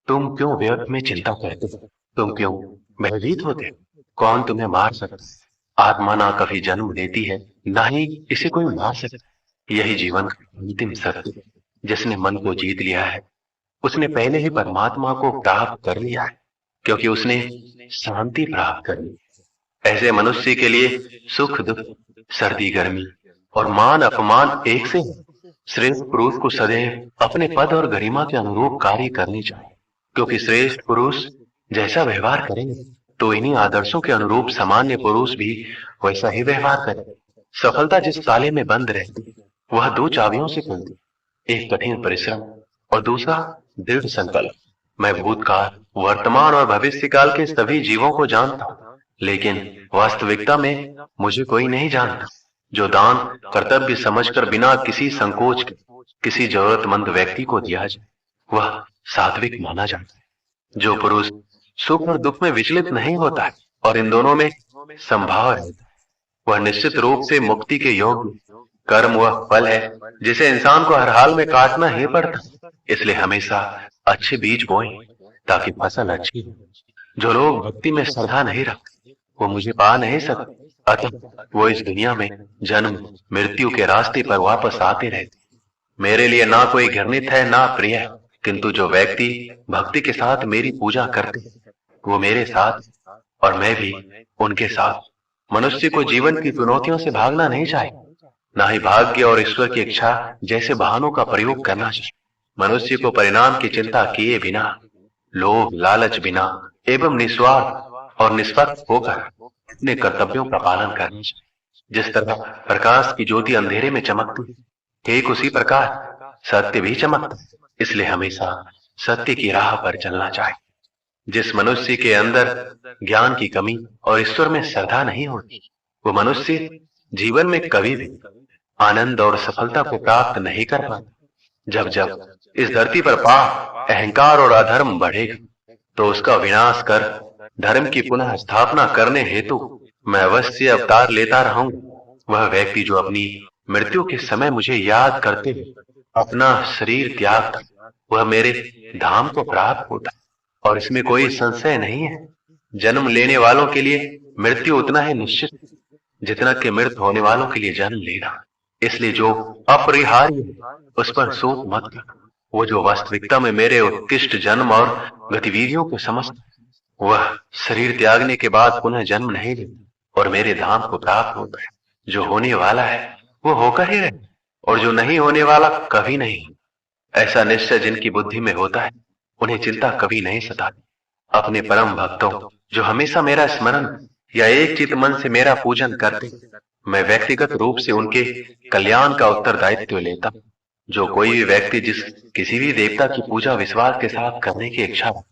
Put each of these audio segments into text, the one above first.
तुम क्यों व्यर्थ में चिंता करते हो? तुम क्यों भयभीत होते हो? कौन तुम्हें मार सकता है? आत्मा ना कभी जन्म लेती है, ना ही इसे कोई मार सकता। यही जीवन का अंतिम सत्य है। जिसने मन को जीत लिया है, उसने पहले ही परमात्मा को प्राप्त कर लिया है, क्योंकि उसने शांति प्राप्त कर ली। ऐसे मनुष्य के लिए सुख दुख, सर्दी गर्मी और मान अपमान एक से है। श्रेष्ठ पुरुष को सदैव अपने पद और गरिमा के अनुरूप कार्य करनी चाहिए, क्योंकि श्रेष्ठ पुरुष जैसा व्यवहार करेंगे तो इन्हीं आदर्शों के अनुरूप सामान्य पुरुष भी वैसा ही व्यवहार करें। सफलता जिस ताले में बंद रहती, वह दो चाबियों से खुलती, एक कठिन परिश्रम और दूसरा दृढ़ संकल्प। मैं भूतकाल, वर्तमान और भविष्य काल के सभी जीवों को जानता हूं, लेकिन वास्तविकता में मुझे कोई नहीं जानता। जो दान कर्तव्य समझकर बिना किसी संकोच के किसी जरूरतमंद व्यक्ति को दिया जाए, वह सात्विक माना जाता है। जो पुरुष सुख और दुख में विचलित नहीं होता है और इन दोनों में संभाव रहता है, वह निश्चित रूप से मुक्ति के योग्य। कर्म वह फल है जिसे इंसान को हर हाल में काटना ही पड़ता है। इसलिए हमेशा अच्छे बीज बोएं ताकि फसल अच्छी हो। जो लोग भक्ति में श्रद्धा नहीं रखते, वो मुझे पा नहीं सकते। अतः वो इस दुनिया में जन्म मृत्यु के रास्ते पर वापस आते रहते। मेरे लिए ना कोई घृणित है ना प्रिय है, किंतु जो व्यक्ति भक्ति के साथ मेरी पूजा करते हैं, वो मेरे साथ और मैं भी उनके साथ। मनुष्य को जीवन की चुनौतियों से भागना नहीं चाहिए, ना ही भाग्य और ईश्वर की इच्छा जैसे बहानों का प्रयोग करना चाहिए। मनुष्य को परिणाम की चिंता किए बिना, लोभ लालच बिना एवं निस्वार्थ और निष्पक्ष होकर अपने कर्तव्यों का पालन करना चाहिए। जिस तरह प्रकाश की ज्योति अंधेरे में चमकती है, ठीक उसी प्रकार सत्य भी चमकता है। इसलिए हमेशा सत्य की राह पर चलना चाहिए। जिस मनुष्य के अंदर ज्ञान की कमी और ईश्वर में श्रद्धा नहीं होती, वो मनुष्य जीवन में कभी भी आनंद और सफलता को प्राप्त नहीं कर पाता। जब जब इस धरती पर पाप, अहंकार और अधर्म बढ़ेगा, तो उसका विनाश कर धर्म की पुनः स्थापना करने हेतु मैं अवश्य अवतार लेता रहूंगा। वह व्यक्ति जो अपनी मृत्यु के समय मुझे याद करते हुए अपना शरीर त्यागता, वह मेरे धाम को प्राप्त होता, और इसमें कोई संशय नहीं है। जन्म लेने वालों के लिए मृत्यु उतना ही निश्चित है जितना कि मृत होने वालों के लिए जन्म लेना। इसलिए जो अपरिहार्य है उस पर शोक मत कर। वो जो वास्तविकता में मेरे उत्कृष्ट जन्म और गतिविधियों को समझता, वह शरीर त्यागने के बाद पुनः जन्म नहीं लेता और मेरे धाम को प्राप्त होता है। जो होने वाला है वो होकर ही रहे, और जो नहीं होने वाला कभी नहीं। ऐसा निश्चय जिनकी बुद्धि में होता है, उन्हें चिंता कभी नहीं सताती। अपने परम भक्तों जो हमेशा मेरा स्मरण या एक चित मन से मेरा पूजन करते, मैं व्यक्तिगत रूप से उनके कल्याण का उत्तरदायित्व लेता। जो कोई भी व्यक्ति जिस किसी भी देवता की पूजा विश्वास के साथ करने की इच्छा रखता,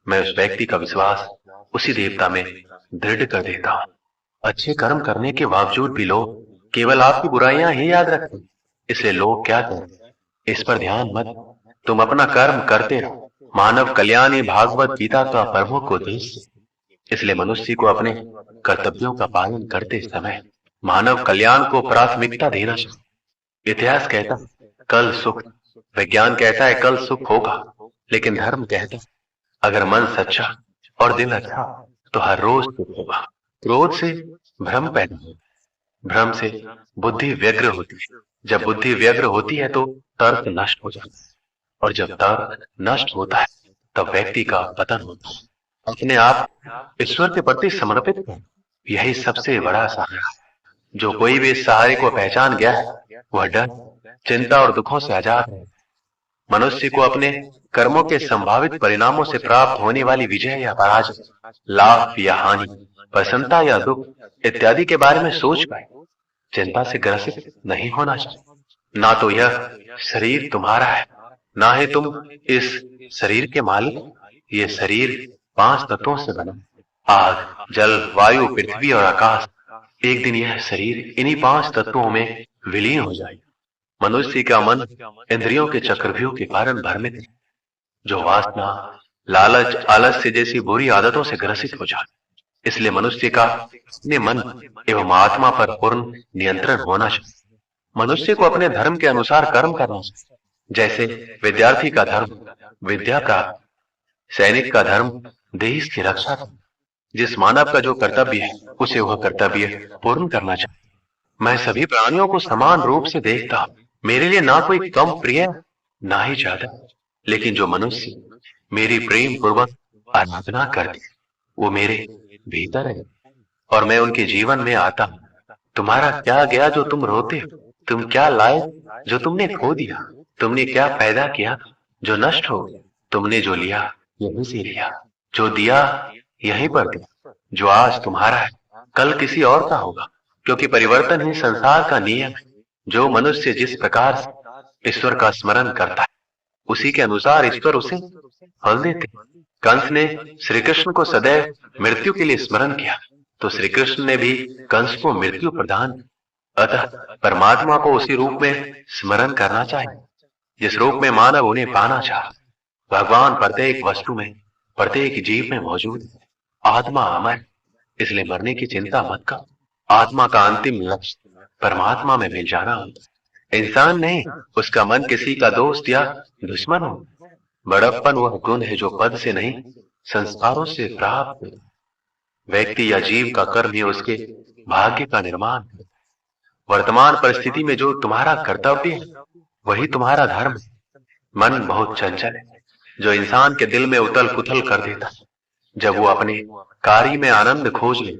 मैं उस व्यक्ति का विश्वास उसी देवता में दृढ़ कर देता हूँ। अच्छे कर्म करने के बावजूद भी लोग केवल आपकी बुराइयां ही याद रखते, इसलिए लोग क्या करते, इस पर ध्यान मत। तुम अपना कर्म करते रहो। मानव कल्याण ही भागवत गीता का प्रमुख उद्देश्य। इसलिए मनुष्य को अपने कर्तव्यों का पालन करते समय मानव कल्याण को प्राथमिकता देना चाहिए। इतिहास कहता है कल सुख, विज्ञान कहता है कल सुख होगा, लेकिन धर्म कहता है अगर मन सच्चा और दिल अच्छा तो हर रोज सुख होगा। क्रोध से भ्रम पैदा होता है, भ्रम से बुद्धि व्यग्र होती है। जब बुद्धि व्यग्र होती है तो तर्क नष्ट हो जाता है, और जब तर्क नष्ट होता है तब व्यक्ति का पतन होता है। अपने आप ईश्वर के प्रति समर्पित कर, यही सबसे बड़ा सहारा है। जो कोई भी इस सहारे को पहचान गया है, वह डर, चिंता और दुखों से आजाद है। मनुष्य को अपने कर्मों के संभावित परिणामों से प्राप्त होने वाली विजय या पराजय, लाभ या हानि, प्रसन्नता या दुख इत्यादि के बारे में सोच पाए चिंता से ग्रसित नहीं होना चाहिए। ना तो यह शरीर तुम्हारा है, ना ही तुम इस शरीर के मालिक। ये शरीर 5 तत्वों से बना, आग, जल, वायु, पृथ्वी और आकाश। एक दिन यह शरीर इन्हीं 5 तत्वों में विलीन हो जाएगा। मनुष्य का मन इंद्रियों के चक्रव्यूह के कारण भ्रमित है, जो वासना, लालच, आलस्य जैसी बुरी आदतों से ग्रसित हो जाए। इसलिए मनुष्य का अपने मन एवं आत्मा पर पूर्ण नियंत्रण होना चाहिए। मनुष्य को अपने धर्म के अनुसार कर्म करना चाहिए। जैसे विद्यार्थी का धर्म विद्या प्राप्त, सैनिक का धर्म देश की रक्षा करना। जिस मानव का जो कर्तव्य है उसे वह कर्तव्य पूर्ण करना चाहिए। मैं सभी प्राणियों को समान रूप से देखता हूं। मेरे लिए ना कोई कम प्रिय ना ही ज्यादा। लेकिन जो मनुष्य मेरी प्रेम पूर्वक आराधना करते हैं, वो मेरे भीतर है और मैं उनके जीवन में आता हूं। तुम्हारा क्या गया जो तुम रोते हो? तुम क्या लाए जो तुमने खो दिया? तुमने क्या पैदा किया जो नष्ट हो गया? तुमने जो लिया यहीं से लिया, जो दिया यहीं पर दिया। जो आज तुम्हारा है कल किसी और का होगा, क्योंकि परिवर्तन ही संसार का नियम है। जो मनुष्य जिस प्रकार से ईश्वर का स्मरण करता है उसी के अनुसार ईश्वर उसे फल देते हैं। कंस ने श्री कृष्ण को सदैव मृत्यु के लिए स्मरण किया, तो श्री कृष्ण ने भी कंस को मृत्यु प्रदान की। अतः परमात्मा को उसी रूप में स्मरण करना चाहिए जिस रूप में मानव उन्हें पाना चाहे। भगवान प्रत्येक वस्तु में, प्रत्येक जीव में मौजूद है। आत्मा अमर है, इसलिए मरने की चिंता मत कर। आत्मा का अंतिम लक्ष्य परमात्मा में मिल जाना होता है, इंसान नहीं। उसका मन किसी का दोस्त या दुश्मन हो। बड़प्पन वह गुण है जो पद से नहीं संस्कारों से प्राप्त होता है। व्यक्ति या जीव का कर्म ही उसके भाग्य का निर्माण करता है। वर्तमान परिस्थिति में जो तुम्हारा कर्तव्य है वही तुम्हारा धर्म है। मन बहुत चंचल है जो इंसान के दिल में उथल पुथल कर देता है। जब वो अपने कार्य में आनंद खोज ले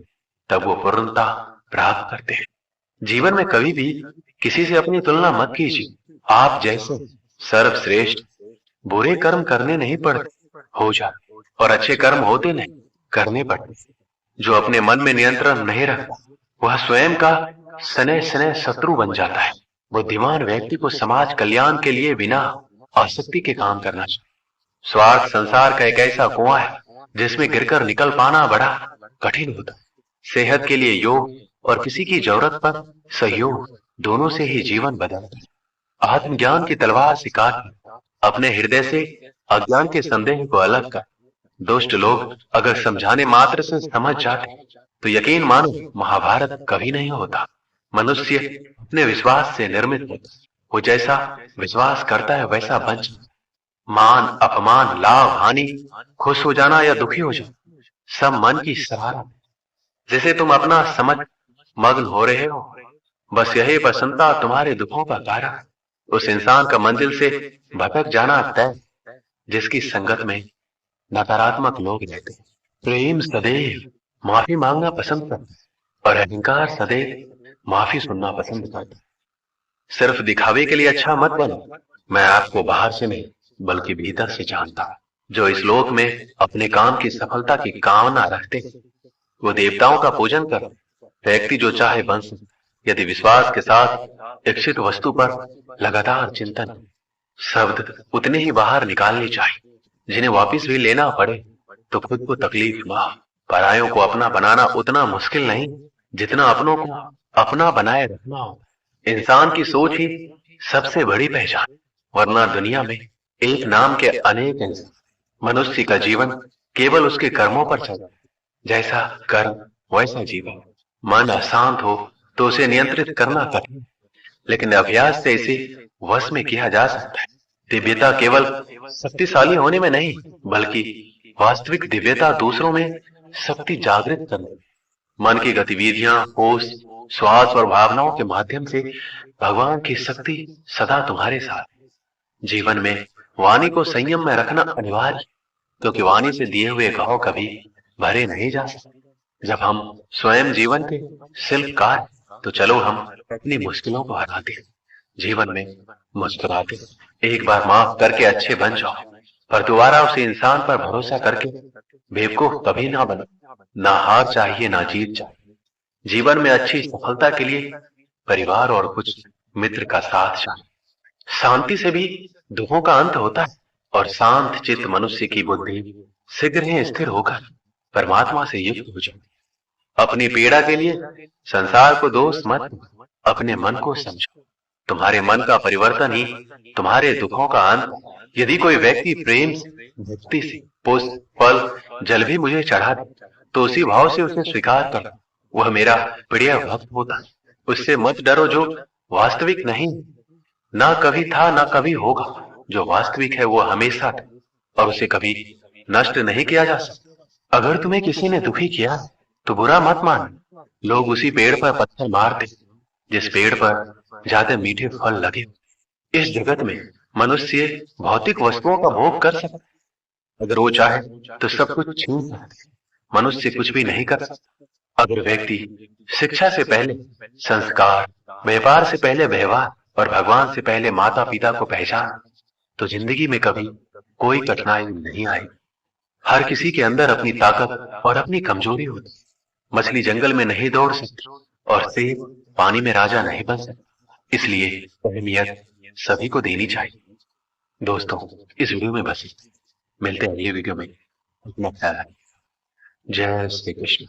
तब वो पूर्णता प्राप्त करते हैं। जीवन में कभी भी किसी से अपनी तुलना मत कीजिए। आप जैसे सर्वश्रेष्ठ बुरे कर्म करने नहीं पड़ते, हो जाते, और अच्छे कर्म होते नहीं, करने पड़ते। जो अपने मन में नियंत्रण नहीं रखता वह स्वयं का सने सने शत्रु बन जाता है। बुद्धिमान व्यक्ति को समाज कल्याण के लिए बिना आसक्ति के काम करना चाहिए। स्वार्थ संसार का एक ऐसा कुआं है जिसमें गिरकर निकल पाना बड़ा कठिन होता है। सेहत के लिए योग और किसी की जरूरत पर सहयोग, दोनों से ही जीवन बदलता है। आत्मज्ञान की तलवार से काट अपने हृदय से अज्ञान के संदेह को अलग कर। दुष्ट लोग अगर समझाने मात्र से समझ जाते तो यकीन मानो महाभारत कभी नहीं होता। मनुष्य अपने विश्वास से निर्मित होता है। वो जैसा विश्वास करता है वैसा बन जाता है। मान अपमान, लाभ हानि, खुश हो जाना या दुखी हो जाना, सब मन की शरारत है। जैसे तुम अपना समझ मग्न हो रहे हो, बस यही प्रसन्नता तुम्हारे दुखों का कारण है। उस इंसान का मंजिल से भटक जाना तय, जिसकी संगत में नकारात्मक लोग रहते हैं। प्रेम सदैव माफी मांगना पसंद करता है और अहंकार सदैव माफी सुनना पसंद करता है। सिर्फ दिखावे के लिए अच्छा मत बनो। मैं आपको बाहर से नहीं बल्कि भीतर से जानता हूं। जो इस लोक में अपने काम की सफलता की कामना रखते हैं वो देवताओं का पूजन कर। व्यक्ति जो चाहे बन सकता, यदि विश्वास के साथ इच्छित वस्तु पर लगातार चिंतन। शब्द उतने ही बाहर निकालने चाहिए जिन्हें वापिस भी लेना पड़े तो खुद को तकलीफ ना हो। परायों को अपना बनाना उतना मुश्किल नहीं जितना अपनों को अपना बनाए रखना हो। इंसान की सोच ही सबसे बड़ी पहचान, वरना दुनिया में एक नाम के अनेक इंसान। मनुष्य का जीवन केवल उसके कर्मों पर चलता है। जैसा कर्म वैसा जीवन। मन अशांत हो तो उसे नियंत्रित करना कठिन, लेकिन अभ्यास से इसे वश में किया जा सकता है। दिव्यता केवल शक्तिशाली होने में नहीं बल्कि वास्तविक दिव्यता दूसरों में शक्ति जागृत करने। मन की गतिविधियां, होश, श्वास और भावनाओं के माध्यम से भगवान की शक्ति सदा तुम्हारे साथ है। जीवन में वाणी को संयम में रखना अनिवार्य, क्योंकि वाणी से दिए हुए घाव कभी भरे नहीं जा सकते। जब हम स्वयं जीवन के शिल्पकार हैं, तो चलो हम अपनी मुश्किलों को हराते हैं, जीवन में मुस्कुराते हैं। एक बार माफ करके अच्छे बन जाओ, पर दोबारा उसे इंसान पर भरोसा करके बेवकूफ कभी ना बनो। ना हार चाहिए ना जीत चाहिए। जीवन में अच्छी सफलता के लिए परिवार और कुछ मित्र का साथ चाहिए। शांति से भी दुखों का अंत होता है और शांत चित्त मनुष्य की बुद्धि शीघ्र ही स्थिर होकर परमात्मा से युक्त हो जाती है। अपनी पीड़ा के लिए संसार को दोष मत दो, अपने मन को समझो। तुम्हारे मन का परिवर्तन ही तुम्हारे दुखों का अंत। यदि कोई व्यक्ति प्रेम से, भक्ति से पुष्प, फल, जल भी मुझे चढ़ा दे तो उसी भाव से उसे स्वीकार कर, वह मेरा प्रिय भक्त होता है। उससे मत डरो जो वास्तविक नहीं, ना कभी था ना कभी होगा। जो वास्तविक है वो हमेशा था और उसे कभी नष्ट नहीं किया जा सकता। अगर तुम्हें किसी ने दुखी किया तो बुरा मत मान। लोग उसी पेड़ पर पत्थर मारते जिस पेड़ पर ज्यादा मीठे फल लगे। इस जगत में मनुष्य भौतिक वस्तुओं का भोग कर सकता है। अगर वो चाहे तो सब कुछ छीन सकता है। मनुष्य कुछ भी नहीं कर सकता। अगर व्यक्ति शिक्षा से पहले संस्कार, व्यापार से पहले व्यवहार और भगवान से पहले माता पिता को पहचान, तो जिंदगी में कभी कोई कठिनाई नहीं आएगी। हर किसी के अंदर अपनी ताकत और अपनी कमजोरी होती है। मछली जंगल में नहीं दौड़ सकती और शेर पानी में राजा नहीं बन सकता। इसलिए अहमियत सभी को देनी चाहिए। दोस्तों, इस वीडियो में बस इतना। मिलते हैं अगले वीडियो में। अपना ख्याल रखें। जय श्री कृष्ण।